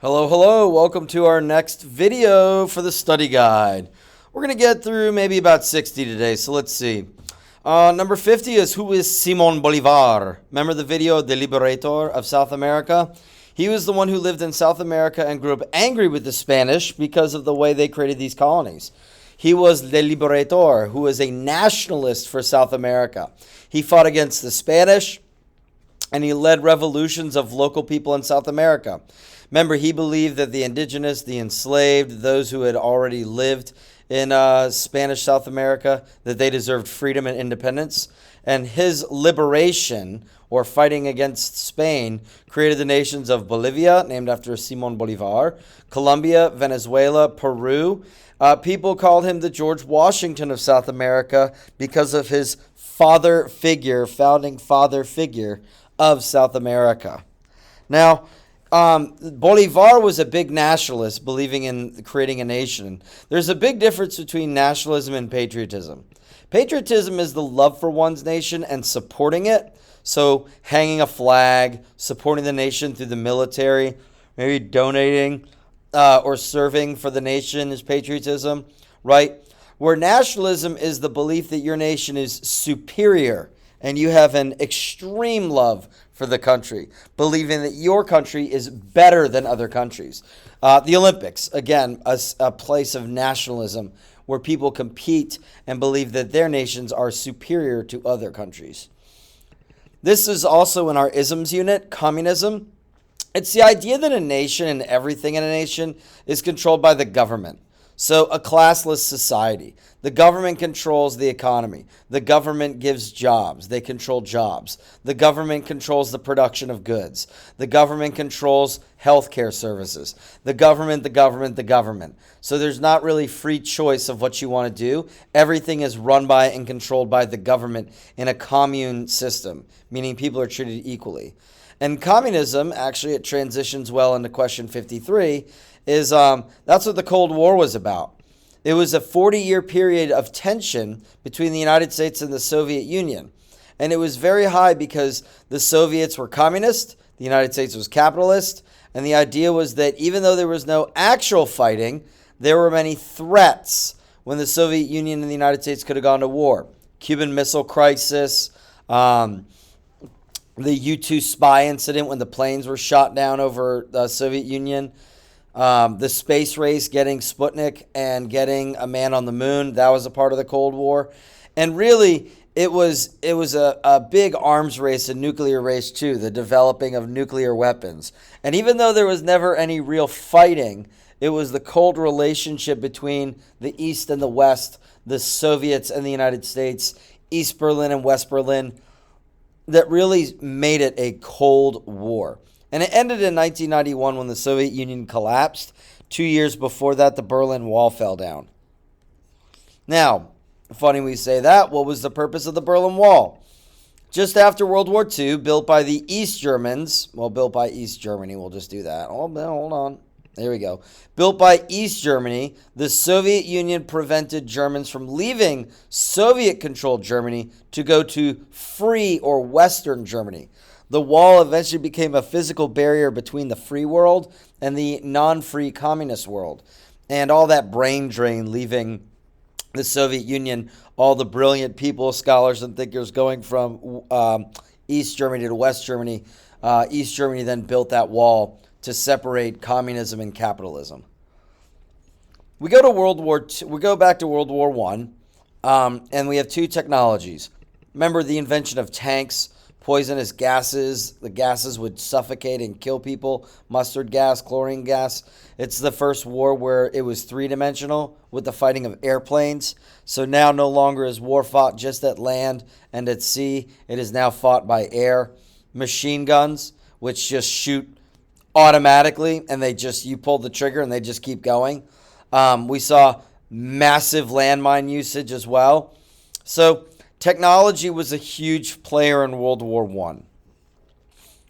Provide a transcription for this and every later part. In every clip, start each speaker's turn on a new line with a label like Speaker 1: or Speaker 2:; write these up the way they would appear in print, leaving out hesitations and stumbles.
Speaker 1: Hello, hello. Welcome to our next video for the study guide. We're going to get through maybe about 60 today, so let's see. Number 50 is who is Simón Bolívar? Remember the video, the Liberator of South America? He was the one who lived in South America and grew up angry with the Spanish because of the way they created these colonies. He was the Liberator, who was a nationalist for South America. He fought against the Spanish, and he led revolutions of local people in South America. Remember, he believed that the indigenous, the enslaved, those who had already lived in Spanish South America, that they deserved freedom and independence. And his liberation, or fighting against Spain, created the nations of Bolivia, named after Simón Bolívar, Colombia, Venezuela, Peru. People called him the George Washington of South America because of his founding father figure of South America. Now, Bolivar was a big nationalist, believing in creating a nation. There's a big difference between nationalism and patriotism. Patriotism is the love for one's nation and supporting it. So hanging a flag, supporting the nation through the military, maybe donating or serving for the nation is patriotism, right? Where nationalism is the belief that your nation is superior and you have an extreme love for the country, believing that your country is better than other countries. The Olympics, again, a place of nationalism where people compete and believe that their nations are superior to other countries. This is also in our isms unit, communism. It's the idea that a nation and everything in a nation is controlled by the government. So a classless society. The government controls the economy. The government gives jobs. They control jobs. The government controls the production of goods. The government controls healthcare services. The government. So there's not really free choice of what you want to do. Everything is run by and controlled by the government in a commune system, meaning people are treated equally. And communism, actually, it transitions well into question 53, is that's what the Cold War was about. It was a 40-year period of tension between the United States and the Soviet Union. And it was very high because the Soviets were communist, the United States was capitalist, and the idea was that even though there was no actual fighting, there were many threats when the Soviet Union and the United States could have gone to war. Cuban Missile Crisis, the U-2 spy incident when the planes were shot down over the Soviet Union, the space race, getting Sputnik and getting a man on the moon, that was a part of the Cold War. And really, it was a big arms race, a nuclear race too, the developing of nuclear weapons. And even though there was never any real fighting, it was the cold relationship between the East and the West, the Soviets and the United States, East Berlin and West Berlin, that really made it a Cold War. And it ended in 1991 when the Soviet Union collapsed. 2 years before that, the Berlin Wall fell down. Now, funny we say that, what was the purpose of the Berlin Wall? Just after World War II, built by the East Germans, built by East Germany, we'll just do that. Hold on. There we go. Built by East Germany, the Soviet Union prevented Germans from leaving Soviet-controlled Germany to go to free or Western Germany. The wall eventually became a physical barrier between the free world and the non-free communist world. And all that brain drain leaving the Soviet Union, all the brilliant people, scholars and thinkers going from East Germany to West Germany. East Germany then built that wall to separate communism and capitalism. We go to World War II, we go back to World War I, and we have two technologies. Remember the invention of tanks, poisonous gases. The gases would suffocate and kill people. Mustard gas, chlorine gas. It's the first war where it was three-dimensional with the fighting of airplanes. So now no longer is war fought just at land and at sea. It is now fought by air. Machine guns, which just shoot automatically, and you pull the trigger and they just keep going. We saw massive landmine usage as well. So technology was a huge player in World War I.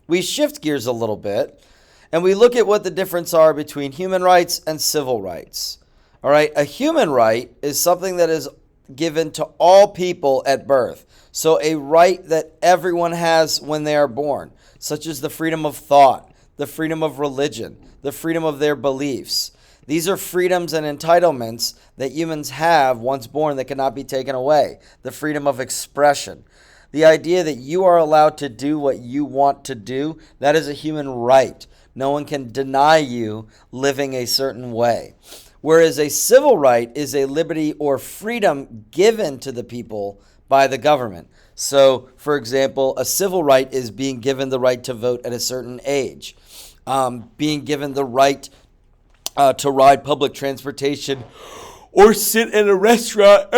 Speaker 1: We shift gears a little bit, and we look at what the difference are between human rights and civil rights. All right, a human right is something that is given to all people at birth. So a right that everyone has when they are born, such as the freedom of thought, the freedom of religion, the freedom of their beliefs. These are freedoms and entitlements that humans have once born that cannot be taken away. The freedom of expression. The idea that you are allowed to do what you want to do, that is a human right. No one can deny you living a certain way. Whereas a civil right is a liberty or freedom given to the people by the government. So, for example, a civil right is being given the right to vote at a certain age, being given the right to ride public transportation or sit in a restaurant,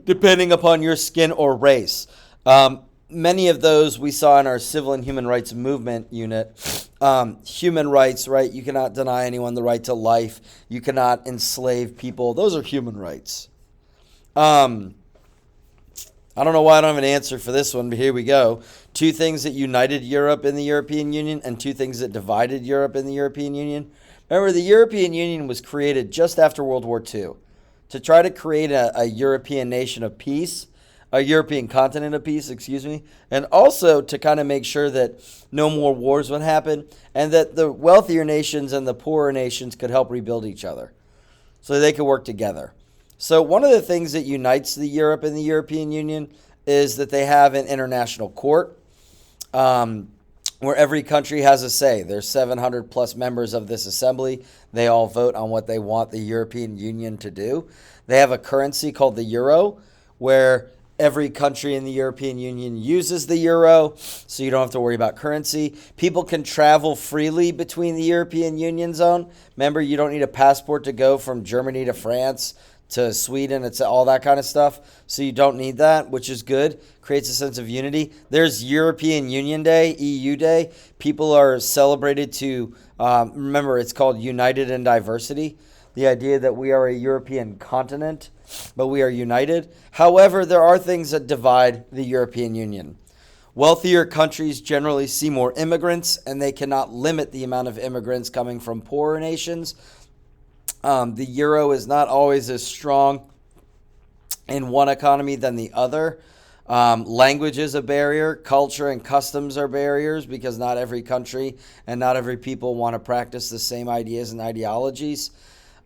Speaker 1: depending upon your skin or race. Many of those we saw in our Civil and Human Rights Movement unit. Human rights, right? You cannot deny anyone the right to life. You cannot enslave people. Those are human rights. I don't know why I don't have an answer for this one, but here we go. 2 things that united Europe in the European Union and 2 things that divided Europe in the European Union. Remember, the European Union was created just after World War II to try to create a European nation of peace, a European continent of peace, and also to kind of make sure that no more wars would happen and that the wealthier nations and the poorer nations could help rebuild each other so they could work together. So one of the things that unites the Europe and the European Union is that they have an international court where every country has a say. There's 700 plus members of this assembly. They all vote on what they want the European Union to do. They have a currency called the euro where every country in the European Union uses the euro, so you don't have to worry about currency. People can travel freely between the European Union zone. Remember, you don't need a passport to go from Germany to France to Sweden. It's all that kind of stuff. So you don't need that, which is good. Creates a sense of unity. There's European Union Day, EU Day. People are celebrated to, remember, it's called United in Diversity. The idea that we are a European continent, but we are united. However, there are things that divide the European Union. Wealthier countries generally see more immigrants, and they cannot limit the amount of immigrants coming from poorer nations. The euro is not always as strong in one economy than the other. Language is a barrier. Culture and customs are barriers because not every country and not every people want to practice the same ideas and ideologies.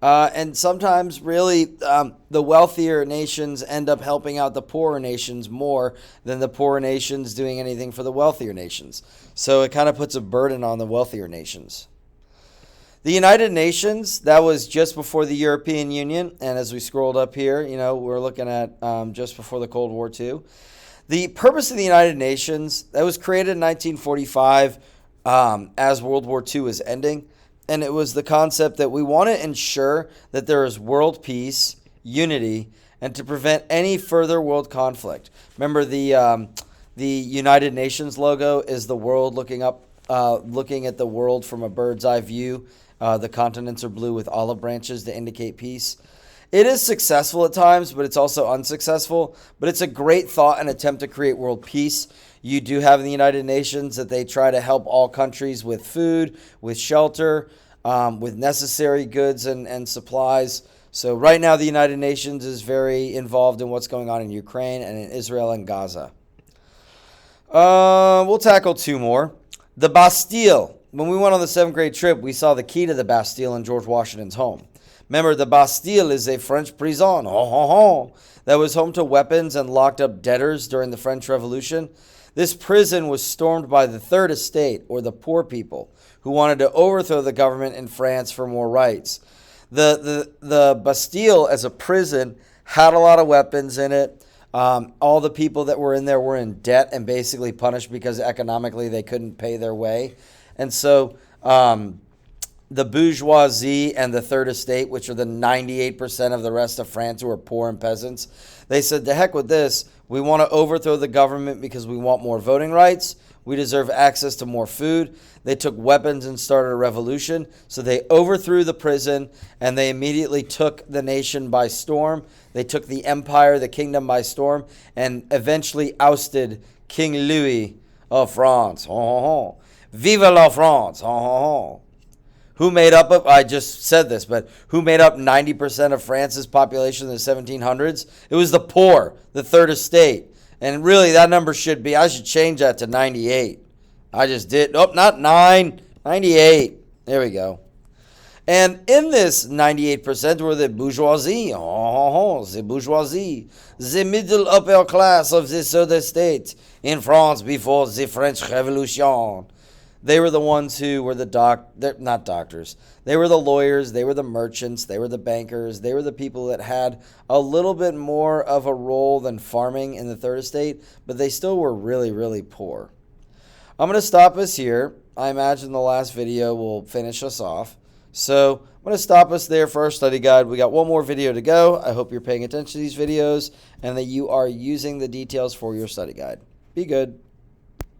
Speaker 1: And sometimes, really, the wealthier nations end up helping out the poorer nations more than the poorer nations doing anything for the wealthier nations. So it kind of puts a burden on the wealthier nations. The United Nations, that was just before the European Union. And as we scrolled up here, we're looking at just before the Cold War II. The purpose of the United Nations, that was created in 1945 as World War II was ending. And it was the concept that we want to ensure that there is world peace, unity, and to prevent any further world conflict. Remember, the United Nations logo is the world looking up, looking at the world from a bird's eye view. The continents are blue with olive branches to indicate peace. It is successful at times, but it's also unsuccessful. But it's a great thought and attempt to create world peace. You do have in the United Nations that they try to help all countries with food, with shelter, with necessary goods and supplies. So right now the United Nations is very involved in what's going on in Ukraine and in Israel and Gaza. We'll tackle 2 more. The Bastille. When we went on the 7th grade trip, we saw the key to the Bastille in George Washington's home. Remember, the Bastille is a French prison that was home to weapons and locked up debtors during the French Revolution. This prison was stormed by the Third Estate, or the poor people, who wanted to overthrow the government in France for more rights. The Bastille, as a prison, had a lot of weapons in it. All the people that were in there were in debt and basically punished because economically they couldn't pay their way. And so the bourgeoisie and the Third Estate, which are the 98% of the rest of France who are poor and peasants, they said, to heck with this. We want to overthrow the government because we want more voting rights. We deserve access to more food. They took weapons and started a revolution. So they overthrew the prison and they immediately took the nation by storm. They took the empire, the kingdom by storm, and eventually ousted King Louis of France. Vive la France! Who made up, I just said this, but who made up 90% of France's population in the 1700s? It was the poor, the Third Estate. And really, that number should be, I should change that to 98. I just did. Oh, not 9. 98. There we go. And in this 98% were the bourgeoisie, the bourgeoisie, the middle upper class of this other state in France before the French Revolution. They were the ones who were not doctors. They were the lawyers, they were the merchants, they were the bankers, they were the people that had a little bit more of a role than farming in the third estate, but they still were really, really poor. I'm going to stop us here. I imagine the last video will finish us off. So I'm going to stop us there for our study guide. We got one more video to go. I hope you're paying attention to these videos and that you are using the details for your study guide. Be good.